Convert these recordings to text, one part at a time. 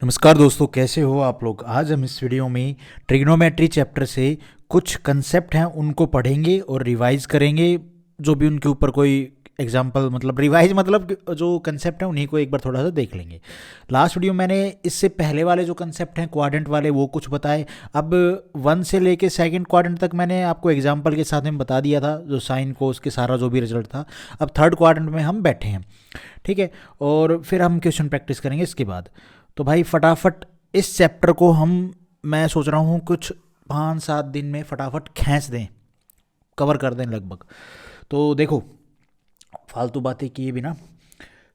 नमस्कार दोस्तों, कैसे हो आप लोग। आज हम इस वीडियो में ट्रिग्नोमेट्री चैप्टर से कुछ कंसेप्ट हैं उनको पढ़ेंगे और रिवाइज करेंगे। जो भी उनके ऊपर कोई एग्जांपल, मतलब रिवाइज मतलब कि जो कंसेप्ट हैं उन्हीं को एक बार थोड़ा सा देख लेंगे। लास्ट वीडियो मैंने इससे पहले वाले जो कंसेप्ट हैं क्वाड्रेंट वाले वो कुछ बताए। अब 1 से लेके सेकंड क्वाड्रेंट तक मैंने आपको एग्जांपल के साथ में बता दिया था, जो साइन कोस के सारा जो भी रिजल्ट था। अब थर्ड क्वाड्रेंट में हम बैठे हैं, ठीक है। और फिर हम क्वेश्चन प्रैक्टिस करेंगे इसके बाद। तो भाई फटाफट इस चैप्टर को मैं सोच रहा हूँ कुछ 5-7 दिन में फटाफट खींच दें, कवर कर दें लगभग। तो देखो, फालतू बातें किए बिना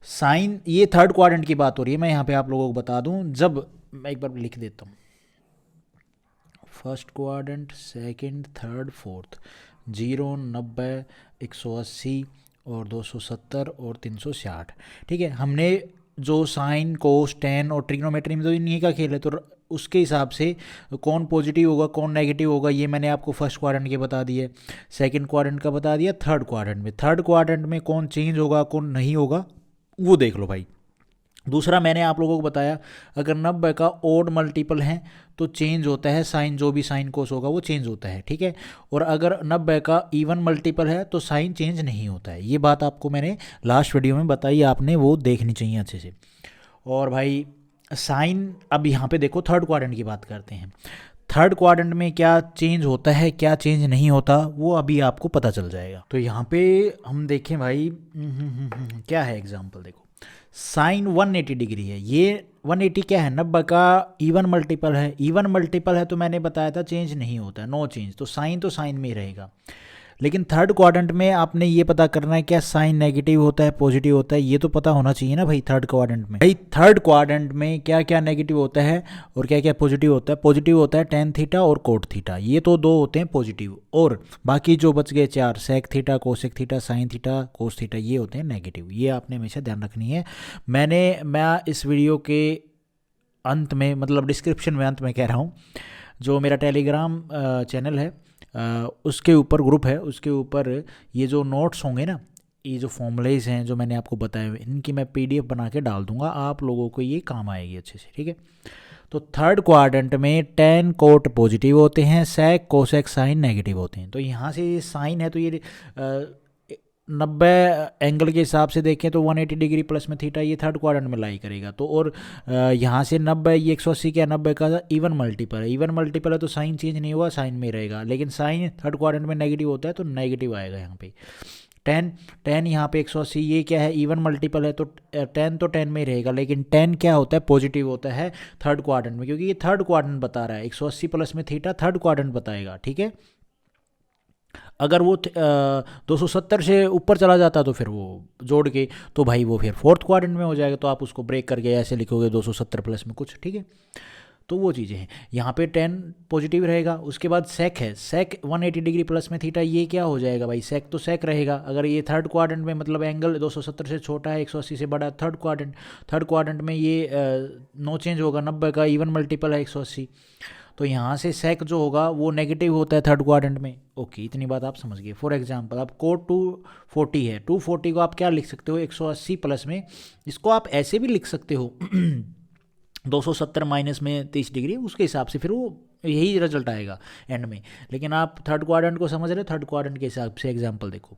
साइन, ये थर्ड क्वाड्रेंट की बात हो रही है। मैं यहाँ पे आप लोगों को बता दूँ, जब मैं एक बार लिख देता हूँ, first quadrant, second, third, fourth, 0, 90, 180 और 270 और 360, ठीक है। हमने जो साइन कोस टेन और ट्रिग्नोमेट्री में तो इन्हीं का खेल है, तो उसके हिसाब से कौन पॉजिटिव होगा कौन नेगेटिव होगा ये मैंने आपको फर्स्ट क्वाड्रेंट के बता दिए, सेकंड क्वाड्रेंट का बता दिया। थर्ड क्वाड्रेंट में कौन चेंज होगा कौन नहीं होगा वो देख लो भाई। दूसरा मैंने आप लोगों को बताया, अगर 90 का ओड मल्टीपल है तो चेंज होता है साइन, जो भी साइन कोस होगा वो चेंज होता है, ठीक है। और अगर 90 का इवन मल्टीपल है तो साइन चेंज नहीं होता है। ये बात आपको मैंने लास्ट वीडियो में बताई, आपने वो देखनी चाहिए अच्छे से। और भाई साइन, अब यहाँ पे देखो थर्ड क्वाड्रेंट की बात करते हैं। थर्ड क्वाड्रेंट में क्या चेंज होता है क्या चेंज नहीं होता वो अभी आपको पता चल जाएगा। तो यहाँ पे हम देखें भाई, क्या है एग्जाम्पल, देखो साइन 180 डिग्री है। ये 180 क्या है, 90 का इवन मल्टीपल है। इवन मल्टीपल है तो मैंने बताया था चेंज नहीं होता है, नो चेंज, तो साइन में ही रहेगा। लेकिन थर्ड क्वाड्रेंट में आपने ये पता करना है क्या साइन नेगेटिव होता है पॉजिटिव होता है, ये तो पता होना चाहिए ना भाई। थर्ड क्वाड्रेंट में भाई, थर्ड क्वाड्रेंट में क्या क्या नेगेटिव होता है और क्या क्या पॉजिटिव होता है। पॉजिटिव होता है टेन थीटा और कोट थीटा, ये तो दो होते हैं पॉजिटिव, और बाकी जो बच गए 4, sec theta, cosec theta, sine theta, cos theta, ये होते हैं नेगेटिव। ये आपने हमेशा ध्यान रखनी है। मैं इस वीडियो के अंत में, मतलब डिस्क्रिप्शन में, अंत में कह रहा हूँ, जो मेरा टेलीग्राम चैनल है उसके ऊपर ग्रुप है, उसके ऊपर ये जो नोट्स होंगे ना, ये जो फॉर्मूलेज हैं जो मैंने आपको बताए हुए, इनकी मैं पीडीएफ बना के डाल दूंगा, आप लोगों को ये काम आएगी अच्छे से, ठीक है। तो थर्ड क्वाड्रेंट में टेन कोट पॉजिटिव होते हैं, सेक कोसेक साइन नेगेटिव होते हैं। तो यहाँ से ये साइन है तो ये 90 एंगल के हिसाब से देखें तो 180 डिग्री प्लस में थीटा, ये थर्ड क्वाड्रेंट में लाई करेगा। तो और यहाँ से 90, ये 180 क्या 90 का इवन मल्टीपल है, इवन मल्टीपल है तो साइन चेंज नहीं हुआ, साइन में रहेगा। लेकिन साइन थर्ड क्वाड्रेंट में नेगेटिव होता है तो नेगेटिव आएगा यहाँ पे। टेन यहाँ पे 180, ये क्या है इवन मल्टीपल है तो टेन तो टेन में ही रहेगा। लेकिन टेन क्या होता है पॉजिटिव होता है थर्ड क्वाड्रेंट में, क्योंकि ये थर्ड क्वाड्रेंट बता रहा है। 180 प्लस में थीटा थर्ड क्वाड्रेंट बताएगा, ठीक है। अगर वो 270 से ऊपर चला जाता तो फिर वो जोड़ के, तो भाई वो फिर फोर्थ क्वाड्रेंट में हो जाएगा, तो आप उसको ब्रेक करके ऐसे लिखोगे 270 प्लस में कुछ, ठीक है। तो वो चीज़ें हैं। यहाँ पे 10 पॉजिटिव रहेगा। उसके बाद सेक है, सेक 180 डिग्री प्लस में थीटा, ये क्या हो जाएगा भाई, सेक तो सेक रहेगा। अगर ये थर्ड क्वाड्रेंट में, मतलब एंगल 270 से छोटा है 180 से बड़ा है, थर्ड क्वाड्रेंट में ये नो चेंज होगा, 90 का इवन मल्टीपल है 180, तो यहाँ से सेक जो होगा वो नेगेटिव होता है थर्ड क्वाड्रेंट में। ओके, इतनी बात आप समझ गए। फॉर एग्जांपल अब कोट 240 है, 240 को आप क्या लिख सकते हो 180 प्लस में, इसको आप ऐसे भी लिख सकते हो 270 माइनस में 30 डिग्री, उसके हिसाब से फिर वो यही रिजल्ट आएगा एंड में। लेकिन आप थर्ड क्वाड्रेंट को समझ रहे हो, थर्ड क्वाड्रेंट के हिसाब से एग्जांपल देखो।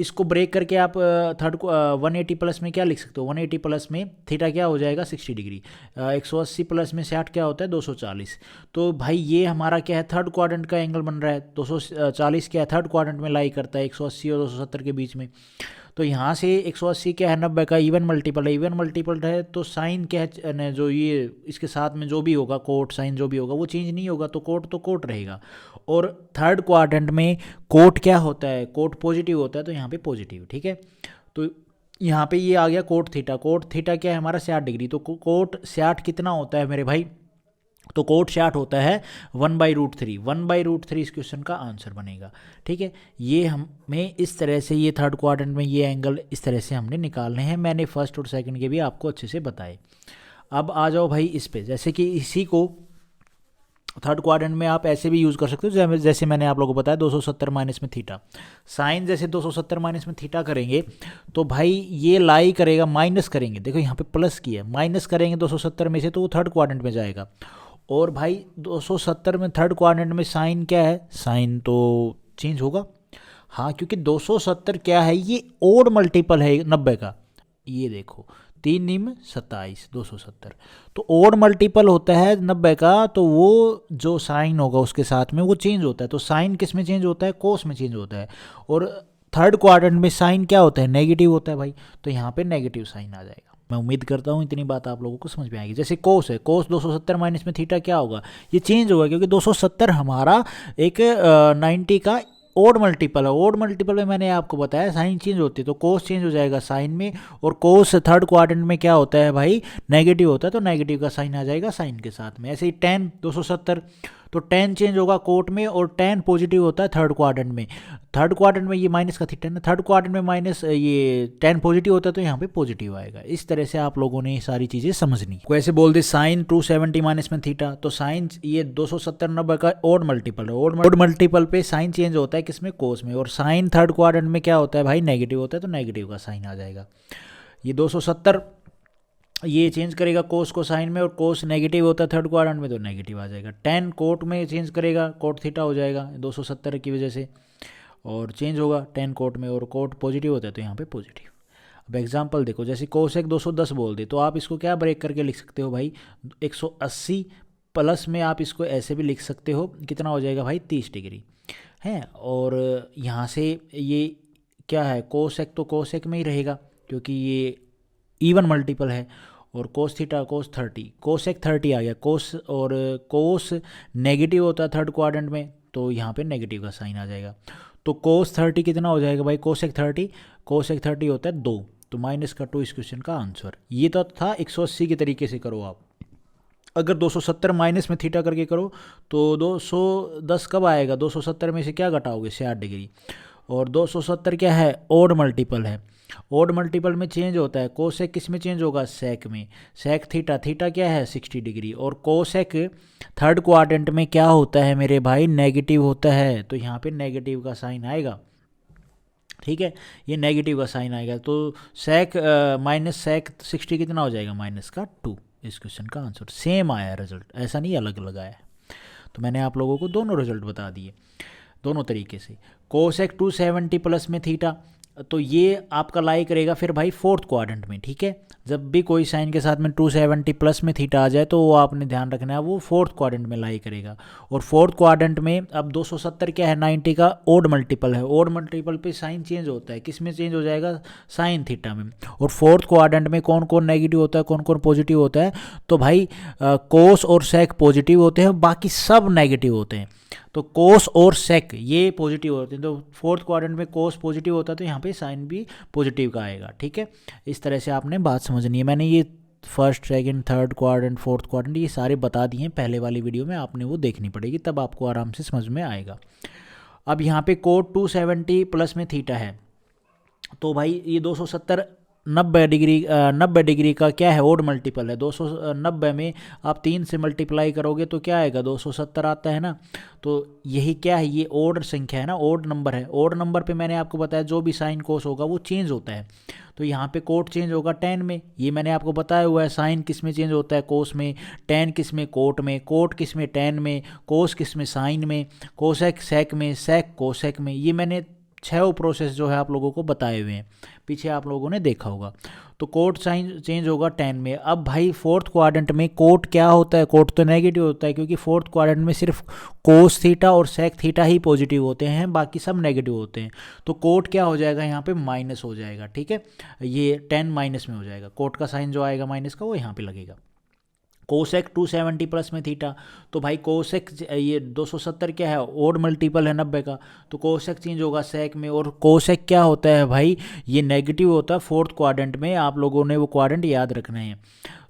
इसको ब्रेक करके आप थर्ड को 180 प्लस में क्या लिख सकते हो, 180 प्लस में थीटा क्या हो जाएगा 60 डिग्री, 180 प्लस में 60 क्या होता है 240। तो भाई ये हमारा क्या है थर्ड क्वाड्रेंट का एंगल बन रहा है। 240 क्या है थर्ड क्वाड्रेंट में लाई करता है 180 और 270 के बीच में। तो यहाँ से 180 क्या है 90 का इवन मल्टीपल है, इवन मल्टीपल है तो साइन क्या है जो ये इसके साथ में जो भी होगा कोट साइन जो भी होगा वो चेंज नहीं होगा, तो कोट रहेगा। और थर्ड क्वाड्रेंट में कोट क्या होता है, कोट पॉजिटिव होता है, तो यहाँ पे पॉजिटिव, ठीक है। तो यहाँ पे ये आ गया कोट थीटा क्या है हमारा 60 डिग्री, तो कोट 60 कितना होता है मेरे भाई, तो कोट 60 होता है 1/√3। 1/√3 इस क्वेश्चन का आंसर बनेगा, ठीक है। ये हमें इस तरह से, ये थर्ड क्वाड्रेंट में ये एंगल इस तरह से हमने निकालने हैं। मैंने फर्स्ट और सेकंड के भी आपको अच्छे से बताए। अब आ जाओ भाई इस पे, जैसे कि इसी को थर्ड क्वाड्रेंट में आप ऐसे भी यूज़ कर सकते हो, जैसे मैंने आप लोगों को बताया 270 माइनस में थीटा। साइन जैसे 270 माइनस में थीटा करेंगे तो भाई ये लाई करेगा, माइनस करेंगे, देखो यहाँ पे प्लस किया है, माइनस करेंगे 270 में से तो वो थर्ड क्वाड्रेंट में जाएगा। और भाई 270 में थर्ड क्वाड्रेंट में साइन क्या है, साइन तो चेंज होगा। हाँ, क्योंकि 270 क्या है, ये ओड मल्टीपल है 90 का। ये देखो 3 निम 27, 270 तो ओड मल्टीपल होता है 90 का, तो वो जो साइन होगा उसके साथ में वो चेंज होता है। तो साइन किस में चेंज होता है, कोस में चेंज होता है। और थर्ड क्वाड्रेंट में साइन क्या होता है, नेगेटिव होता है भाई, तो यहाँ पे नेगेटिव साइन आ जाएगा। मैं उम्मीद करता हूँ इतनी बात आप लोगों को समझ में आएगी। जैसे कोस है, कोस 270 माइनस में थीटा क्या होगा, ये चेंज होगा, क्योंकि 270 हमारा एक 90 का ओड मल्टीपल है। ओड मल्टीपल में मैंने आपको बताया साइन चेंज होती है, तो कोस चेंज हो जाएगा साइन में। और कोस थर्ड क्वाड्रेंट में क्या होता है भाई, नेगेटिव होता है, तो नेगेटिव का साइन आ जाएगा साइन के साथ में। ऐसे ही टेन 270 तो टेन चेंज होगा कोट में, और टेन पॉजिटिव होता है थर्ड क्वाड्रेंट में। थर्ड क्वाड्रेंट में ये माइनस का थीटा है, थर्ड क्वाड्रेंट में माइनस ये टेन पॉजिटिव होता है, तो यहाँ पे पॉजिटिव आएगा। इस तरह से आप लोगों ने ये सारी चीज़ें समझनी। कोई ऐसे बोल दे साइन 270 माइनस में थीटा, तो साइन ये 270 90 का ओड मल्टीपल है, ओड मल्टीपल पे साइन चेंज होता है किसमें, कोस में। और साइन थर्ड क्वाड्रेंट में क्या होता है भाई, नेगेटिव होता है, तो नेगेटिव का साइन आ जाएगा। ये 270 ये चेंज करेगा कोस को साइन में, और कोस नेगेटिव होता है थर्ड क्वाड्रेंट में, तो नेगेटिव आ जाएगा। टेन कोट में चेंज करेगा, कोट थीटा हो जाएगा 270 की वजह से, और चेंज होगा टेन कोट में, और कोट पॉजिटिव होता है तो यहाँ पे पॉजिटिव। अब एग्जांपल देखो, जैसे कोसेक 210 बोल दे, तो आप इसको क्या ब्रेक करके लिख सकते हो भाई, 180 प्लस में आप इसको ऐसे भी लिख सकते हो, कितना हो जाएगा भाई 30 डिग्री है। और यहाँ से ये क्या है, कोसेक तो कोसेक में ही रहेगा, क्योंकि ये इवन मल्टीपल है। और कोस थीटा कोस 30, कोसेक 30 आ गया कोस, और कोस नेगेटिव होता है थर्ड क्वाड्रेंट में, तो यहाँ पे नेगेटिव का साइन आ जाएगा। तो कोस 30 कितना हो जाएगा भाई, कोसेक 30 होता है 2, तो माइनस का 2 इस क्वेश्चन का आंसर। ये तो था 180 के तरीके से करो आप। अगर 270 माइनस में थीटा करके करो तो 210 कब आएगा, 270 में से क्या घटाओगे, 60 डिग्री। और 270 क्या है, ओड मल्टीपल है, ओड मल्टीपल में चेंज होता है। कोसेक किस में चेंज होगा, सेक में। सेक थीटा, थीटा क्या है 60 डिग्री। और कोसेक थर्ड क्वाड्रेंट में क्या होता है मेरे भाई, नेगेटिव होता है, तो यहाँ पे नेगेटिव का साइन आएगा। ठीक है, ये नेगेटिव का साइन आएगा, तो सेक माइनस सेक 60 कितना हो जाएगा, माइनस का 2। इस क्वेश्चन का आंसर सेम आया रिजल्ट, ऐसा नहीं अलग अलग आया। तो मैंने आप लोगों को दोनों रिजल्ट बता दिए दोनों तरीके से। कोसेक 270 प्लस में थीटा, तो ये आपका लाई करेगा फिर भाई फोर्थ क्वाड्रेंट में। ठीक है, जब भी कोई साइन के साथ में 270 प्लस में थीटा आ जाए तो वो आपने ध्यान रखना है, वो फोर्थ क्वाड्रेंट में लाई करेगा। और फोर्थ क्वाड्रेंट में अब 270 क्या है, 90 का ओड मल्टीपल है, ओड मल्टीपल पे साइन चेंज होता है, किस में चेंज हो जाएगा, साइन थीटा में। और फोर्थ क्वाड्रेंट में कौन कौन नेगेटिव होता है, कौन कौन पॉजिटिव होता है, तो भाई कोस और सेक पॉजिटिव होते हैं, बाकी सब नेगेटिव होते हैं। तो कोस और सेक ये पॉजिटिव होते हैं, तो फोर्थ क्वाड्रेंट में कोस पॉजिटिव होता है, तो यहाँ पे साइन भी पॉजिटिव का आएगा। ठीक है, इस तरह से आपने बात समझनी है। मैंने ये first second third quadrant fourth quadrant ये सारे बता दिए हैं पहले वाली वीडियो में, आपने वो देखनी पड़ेगी, तब आपको आराम से समझ में आएगा। अब यहाँ पे कोट 270 प्लस में थीटा है, तो भाई ये 270 90 डिग्री का क्या है, ओड मल्टीपल है। 290 में आप 3 से मल्टीप्लाई करोगे तो क्या आएगा, 270 आता है ना। तो यही क्या है, ये ओड संख्या है ना, ओड नंबर है। ओड नंबर पे मैंने आपको बताया जो भी साइन कोस होगा वो चेंज होता है, तो यहाँ पे कोट चेंज होगा टेन में, ये मैंने आपको बताया हुआ है। साइन किस में चेंज होता है, कोस में। टेन किस में, कोट में। कोट किस में, टेन में। कोस किस में, साइन में। कोसेक सेक में, सेक कोसेक में। ये मैंने 6 प्रोसेस जो है आप लोगों को बताए हुए हैं, पीछे आप लोगों ने देखा होगा। तो कोट साइन चेंज होगा 10 में। अब भाई फोर्थ क्वाड्रेंट में कोट क्या होता है, कोट तो नेगेटिव होता है, क्योंकि फोर्थ क्वाड्रेंट में सिर्फ कोस थीटा और सेक थीटा ही पॉजिटिव होते हैं, बाकी सब नेगेटिव होते हैं। तो कोट क्या हो जाएगा, यहाँ पे माइनस हो जाएगा। ठीक है, ये 10 माइनस में हो जाएगा, कोट का साइन जो आएगा माइनस का वो यहाँ पे लगेगा। कोसेक 270 प्लस में थीटा, तो भाई कोसेक ये 270 क्या है, ओड मल्टीपल है 90 का, तो कोसेक चेंज होगा सेक में। और कोसेक क्या होता है भाई, ये नेगेटिव होता है फोर्थ क्वाड्रेंट में, आप लोगों ने वो क्वाड्रेंट याद रखना है।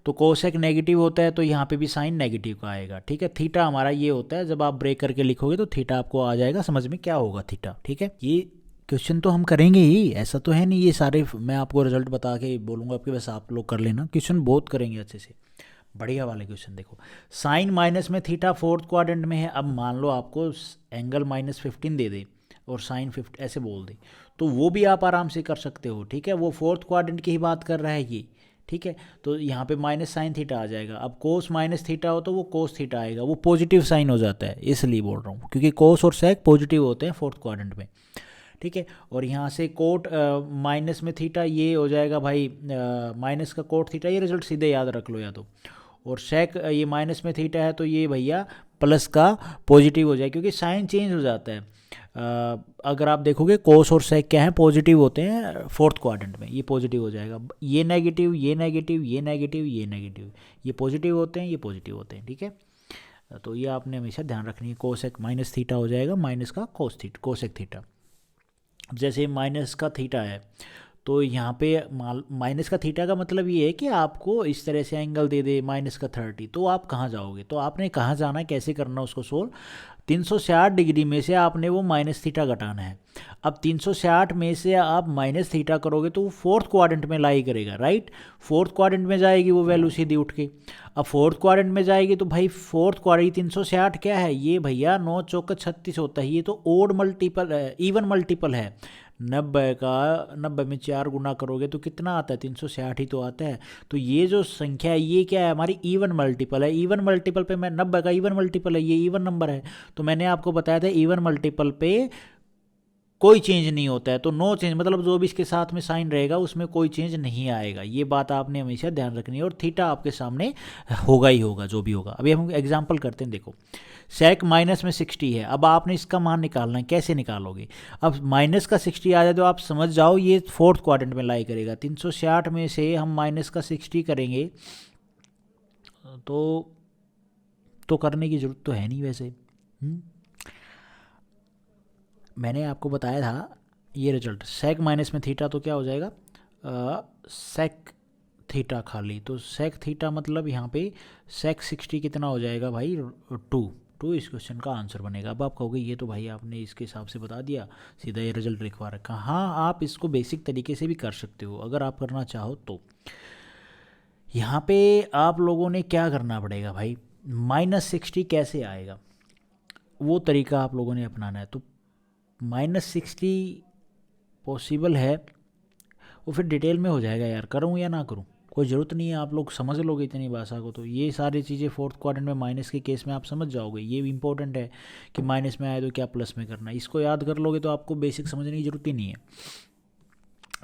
तो कोसेक नेगेटिव होता है, तो यहाँ पे भी साइन नेगेटिव का आएगा। ठीक है, थीटा हमारा ये होता है, जब आप ब्रेक करके लिखोगे तो थीटा आपको आ जाएगा समझ में क्या होगा थीटा। ठीक है, ये क्वेश्चन तो हम करेंगे ही, ऐसा तो है नहीं ये सारे मैं आपको रिजल्ट बता के बोलूँगा आपके, बस आप लोग कर लेना, क्वेश्चन बहुत करेंगे अच्छे से। बढ़िया वाले क्वेश्चन देखो, साइन माइनस में थीटा फोर्थ क्वाड्रेंट में है। अब मान लो आपको एंगल -15 दे दे और साइन 50 ऐसे बोल दे, तो वो भी आप आराम से कर सकते हो, ठीक है। वो फोर्थ क्वाड्रेंट की ही बात कर रहा है ये, ठीक है। तो यहाँ पे माइनस साइन थीटा आ जाएगा। अब कोस माइनस थीटा हो तो वो कोस थीटा आएगा, वो पॉजिटिव साइन हो जाता है, इसलिए बोल रहा हूँ, क्योंकि कोस और सेक पॉजिटिव होते हैं फोर्थ क्वाड्रेंट में, ठीक है। और यहाँ से कोट माइनस में थीटा ये हो जाएगा भाई माइनस का कोट थीटा, ये रिजल्ट सीधे याद रख लो या तो। और सेक ये माइनस में थीटा है तो ये भैया प्लस का पॉजिटिव हो जाए, क्योंकि साइन चेंज हो जाता है। अगर आप देखोगे कोस और सेक क्या है, पॉजिटिव होते हैं फोर्थ क्वाड्रेंट में, ये पॉजिटिव हो जाएगा। ये नेगेटिव, ये नेगेटिव, ये नेगेटिव, ये नेगेटिव, ये पॉजिटिव होते हैं, ये पॉजिटिव होते हैं, ठीक है। तो ये आपने हमेशा ध्यान रखनी है। कोसेक माइनस थीटा हो जाएगा माइनस का कोसेक थीटा। जैसे माइनस का थीटा है तो यहाँ पे माइनस का थीटा का मतलब ये है कि आपको इस तरह से एंगल दे दे -30, तो आप कहाँ जाओगे, तो आपने कहाँ जाना है, कैसे करना उसको सोल्व। 360 डिग्री में से आपने वो माइनस थीटा घटाना है। अब 360 में से आप माइनस थीटा करोगे तो वो फोर्थ क्वाड्रेंट में लाई करेगा, राइट। फोर्थ क्वाड्रेंट में जाएगी वो वैल्यू सीधी उठ के। अब फोर्थ क्वाड्रेंट में जाएगी तो भाई फोर्थ क्वाड्रेंट 360 क्या है, ये भैया 9 चौक 36 होता है, ये तो ओड मल्टीपल इवन मल्टीपल है। 90 में 4 गुना करोगे तो कितना आता है, 360 ही तो आता है। तो ये जो संख्या है ये क्या है, हमारी इवन मल्टीपल है। इवन मल्टीपल पे मैं 90 का इवन मल्टीपल है, ये इवन नंबर है। तो मैंने आपको बताया था इवन मल्टीपल पे कोई चेंज नहीं होता है, तो नो चेंज मतलब जो भी इसके साथ में साइन रहेगा उसमें कोई चेंज नहीं आएगा। ये बात आपने हमेशा ध्यान रखनी है। और थीटा आपके सामने होगा ही होगा जो भी होगा। अभी हम एग्जांपल करते हैं, देखो सेक माइनस में 60 है। अब आपने इसका मान निकालना है, कैसे निकालोगे। अब माइनस का 60 आ जाए तो आप समझ जाओ ये फोर्थ क्वाड्रेंट में लाई करेगा। 360 में से हम माइनस का 60 करेंगे तो करने की जरूरत तो है नहीं वैसे। मैंने आपको बताया था ये रिजल्ट, सेक माइनस में थीटा तो क्या हो जाएगा सेक थीटा खाली। तो सेक थीटा मतलब यहाँ पे सेक 60 कितना हो जाएगा भाई 2 इस क्वेश्चन का आंसर बनेगा। अब आप कहोगे ये तो भाई आपने इसके हिसाब से बता दिया, सीधा ये रिजल्ट लिखवा रखा। हाँ, आप इसको बेसिक तरीके से भी कर सकते हो अगर आप करना चाहो तो। यहाँ पे आप लोगों ने क्या करना पड़ेगा भाई, -60 कैसे आएगा वो तरीका आप लोगों ने अपनाना है। तो -60 पॉसिबल है, वो फिर डिटेल में हो जाएगा यार, करूँ या ना करूँ कोई ज़रूरत नहीं है, आप लोग समझ लोगे इतनी भाषा को। तो ये सारी चीज़ें फोर्थ क्वाड्रेंट में माइनस के केस में आप समझ जाओगे। ये भी इंपॉर्टेंट है कि माइनस में आए तो क्या प्लस में करना है, इसको याद कर लोगे तो आपको बेसिक समझने की ज़रूरत ही नहीं है।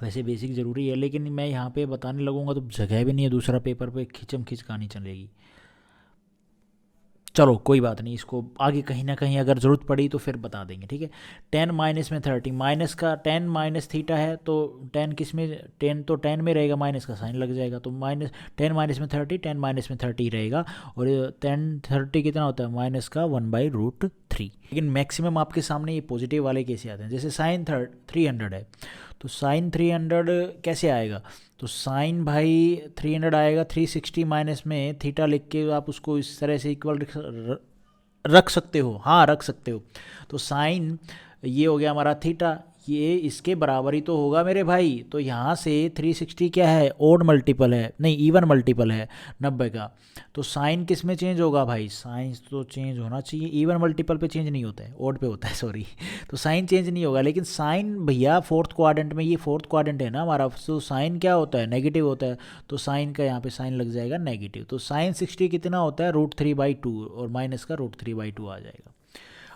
वैसे बेसिक ज़रूरी है, लेकिन मैं यहाँ पे बताने लगूंगा तो जगह भी नहीं है, दूसरा पेपर पे खिंचम खिंच कहानी चलेगी। चलो कोई बात नहीं, इसको आगे कहीं ना कहीं अगर ज़रूरत पड़ी तो फिर बता देंगे, ठीक है। 10 माइनस में 30, माइनस का 10 माइनस थीटा है तो 10 किस में, 10 तो 10 में रहेगा, माइनस का साइन लग जाएगा। तो -10 माइनस में 30, 10 माइनस में 30 रहेगा। और 10 30 कितना होता है, माइनस का 1/√3। लेकिन मैक्सिमम आपके सामने ये पॉजिटिव वाले कैसे आते हैं, जैसे साइन 300 है तो साइन 300 कैसे आएगा। तो साइन भाई 300 आएगा, 360 माइनस में थीटा लिख के आप उसको इस तरह से इक्वल रख सकते हो। हाँ रख सकते हो। तो साइन ये हो गया हमारा थीटा, ये इसके बराबर ही तो होगा मेरे भाई। तो यहाँ से 360 क्या है, ओड मल्टीपल है, नहीं इवन मल्टीपल है 90 का। तो साइन किस में चेंज होगा भाई, साइन तो चेंज होना चाहिए, इवन मल्टीपल पे चेंज नहीं होता है, ओड पे होता है सॉरी। तो साइन चेंज नहीं होगा, लेकिन साइन भैया फोर्थ क्वाड्रेंट में, ये फोर्थ क्वाड्रेंट है ना हमारा, तो साइन क्या होता है, नेगेटिव होता है। तो साइन का यहाँ पे साइन लग जाएगा नेगेटिव। तो साइन 60 कितना होता है, √3/2 और माइनस का √3/2 आ जाएगा।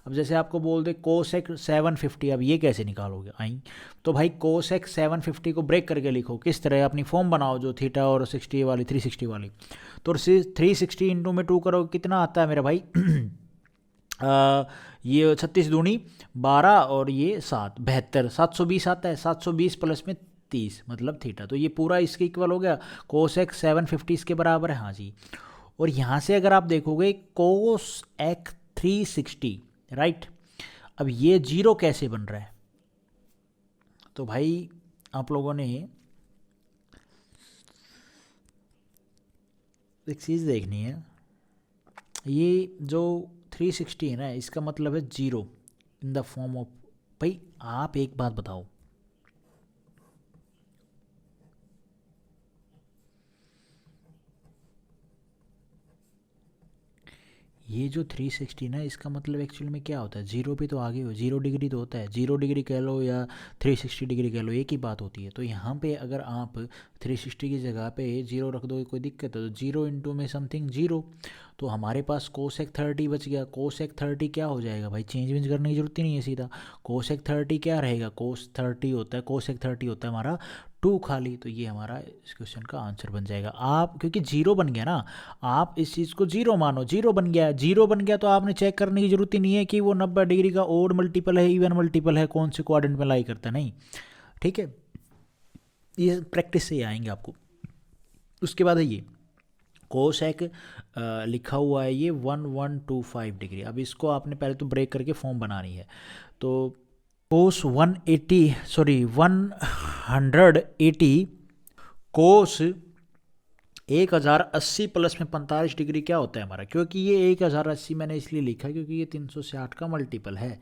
अब जैसे आपको बोल दे कोसेक 750, अब ये कैसे निकालोगे आई। तो भाई कोसेक 750 को ब्रेक करके लिखो, किस तरह अपनी फॉर्म बनाओ जो थीटा और 60 वाली 360 वाली। तो 360 इंटू में 2 करो कितना आता है मेरा भाई ये 36 दूनी 12 और ये 7 72, 720 आता है। 720 प्लस में 30 मतलब थीटा। तो ये पूरा इसके इक्वल हो गया, कोसेक 750 इसके बराबर है, हाँ जी। और यहाँ से अगर आप देखोगे कोसेक 360, राइट। अब ये 0 कैसे बन रहा है, तो भाई आप लोगों ने एक चीज़ देखनी है, ये जो 360 है ना, इसका मतलब है 0 इन द फॉर्म ऑफ, भाई आप एक बात बताओ, ये जो 360 ना, इसका मतलब एक्चुअल में क्या होता है, जीरो पे तो आगे हो, 0 डिग्री तो होता है, 0 डिग्री कह लो या 360 डिग्री कह लो, एक ही बात होती है। तो यहाँ पे अगर आप 360 की जगह पे 0 रख दोगे कोई दिक्कत है, तो 0 में समथिंग 0, तो हमारे पास कोसेक 30 बच गया। कोसेक 30 क्या हो जाएगा भाई, चेंज वेंज करने की जरूरत ही नहीं है, सीधा कोसेक 30 क्या रहेगा, कोस 30 होता है, कोसेक 30 होता है हमारा 2 खाली। तो ये हमारा इस क्वेश्चन का आंसर बन जाएगा। आप क्योंकि जीरो बन गया ना, आप इस चीज़ को जीरो मानो, जीरो बन गया, जीरो बन गया तो आपने चेक करने की जरूरत ही नहीं है कि वो 90 डिग्री का ओड मल्टीपल है, इवन मल्टीपल है, कौन से क्वाड्रेंट में लाई करता है, नहीं। ठीक है, ये प्रैक्टिस से ही आएंगे आपको। उसके बाद है ये कोसेक लिखा हुआ है ये 1125 डिग्री। अब इसको आपने पहले तो ब्रेक करके फॉर्म बनानी है। तो कोस 180 कोस 1080 प्लस में 45 डिग्री क्या होता है हमारा, क्योंकि ये 1080 मैंने इसलिए लिखा क्योंकि ये 360 का मल्टीपल है।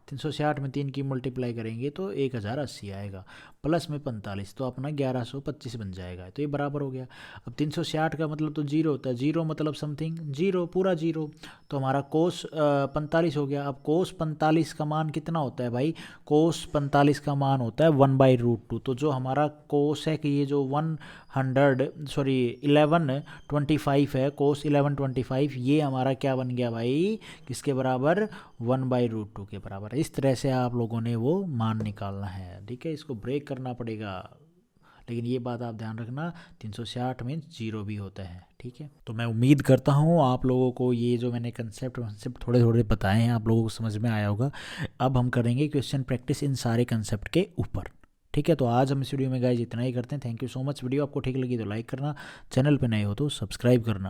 360 में 3 की मल्टीप्लाई करेंगे तो 1080 आएगा, प्लस में 45 तो अपना 1125 बन जाएगा। तो ये बराबर हो गया। अब 360 का मतलब तो जीरो होता है, जीरो मतलब समथिंग जीरो, पूरा जीरो, तो हमारा कोस 45 हो गया। अब कोस 45 का मान कितना होता है भाई, कोस 45 का मान होता है 1/√2। तो जो हमारा कोस है कि ये जो 1125 है, कोस 1125, ये हमारा क्या बन गया भाई, किसके बराबर, 1/√2 के बराबर। इस तरह से आप लोगों ने वो मान निकालना है। ठीक है, इसको ब्रेक करना पड़ेगा, लेकिन ये बात आप ध्यान रखना 360 में जीरो भी होता है। ठीक है, तो मैं उम्मीद करता हूँ आप लोगों को ये जो मैंने कंसेप्ट थोड़े थोड़े बताए हैं आप लोगों को समझ में आया होगा। अब हम करेंगे क्वेश्चन प्रैक्टिस इन सारे कंसेप्ट के ऊपर। ठीक है, तो आज हम इस वीडियो में गाइज इतना ही करते हैं। Thank you so much. Video आपको ठीक लगी तो लाइक करना, चैनल पे नए हो तो सब्सक्राइब करना।